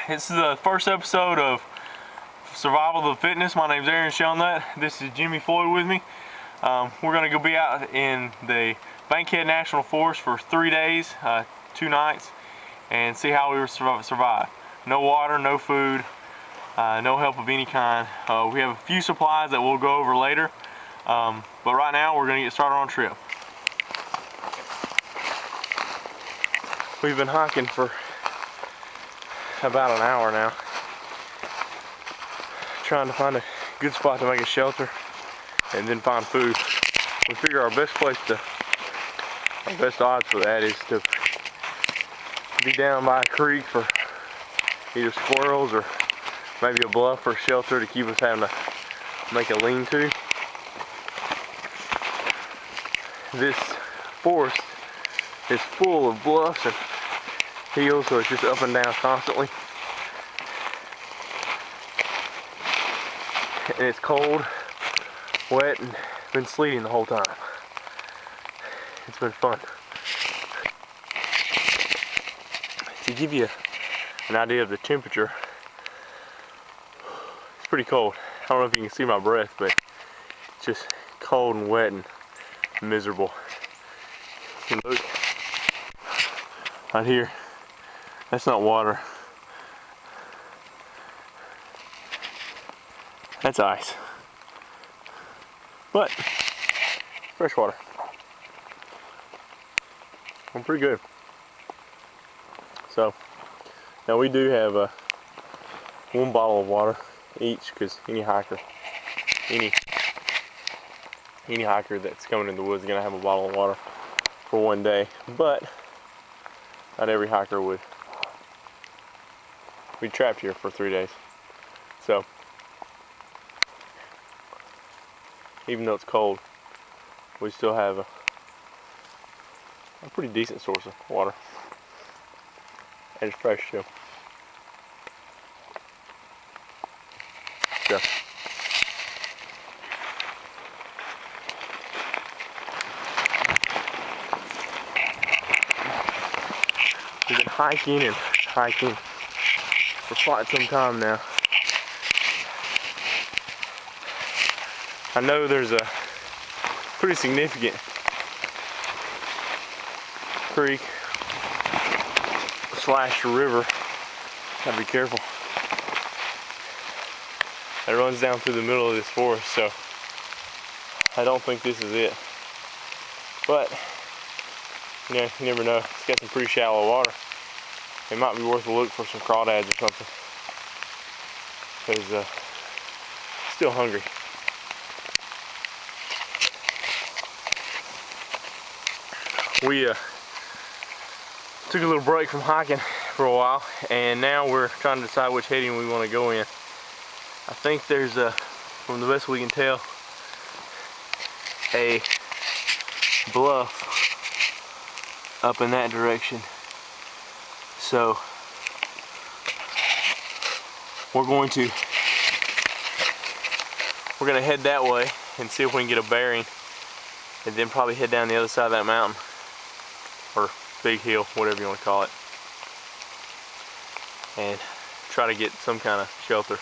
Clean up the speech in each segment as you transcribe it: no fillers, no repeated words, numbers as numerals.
This is the first episode of Survival of the Fitness. My name's Aaron Shelnut. This is Jimmy Floyd with me. We're going to go be out in the Bankhead National Forest for 3 days, 2 nights, and see how we survive. No water, no food, no help of any kind. We have a few supplies that we'll go over later, but right now we're going to get started on a trip. We've been hiking for about an hour now, trying to find a good spot to make a shelter and then find food. We figure our best odds for that is to be down by a creek for either squirrels or maybe a bluff or shelter to keep us having to make a lean-to. This forest is full of bluffs and hills, so it's just up and down constantly. And it's cold, wet, and been sleeting the whole time. It's been fun. To give you an idea of the temperature, it's pretty cold. I don't know if you can see my breath, but it's just cold and wet and miserable. You can look right here. That's not water. That's ice. But fresh water. I'm pretty good. So now we do have one bottle of water each, because any hiker that's coming in the woods is gonna have a bottle of water for one day. But not every hiker would be trapped here for 3 days. So even though it's cold, we still have a pretty decent source of water. And it's fresh too. So we've been hiking and hiking for quite some time now. I know there's a pretty significant creek / river. Gotta be careful. It runs down through the middle of this forest, so I don't think this is it. But you know, you never know. It's got some pretty shallow water. It might be worth a look for some crawdads or something, because still hungry. We took a little break from hiking for a while, and now we're trying to decide which heading we want to go in. I think there's from the best we can tell, a bluff up in that direction. So we're gonna head that way and see if we can get a bearing, and then probably head down the other side of that mountain, or big hill, whatever you want to call it, and try to get some kind of shelter.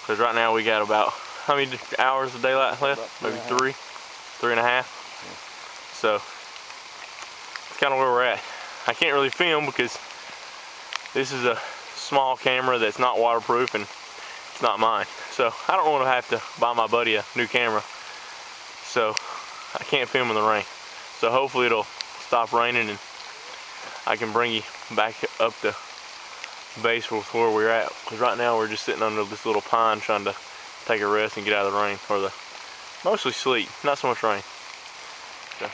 Because right now we got about, how many hours of daylight left? Maybe 3.5. Yeah. So it's kind of where we're at. I can't really film because this is a small camera that's not waterproof, and it's not mine. So I don't want to have to buy my buddy a new camera. So I can't film in the rain. So hopefully it'll stop raining and I can bring you back up to base with where we're at. Because right now we're just sitting under this little pine trying to take a rest and get out of the rain, or the mostly sleet, not so much rain. So.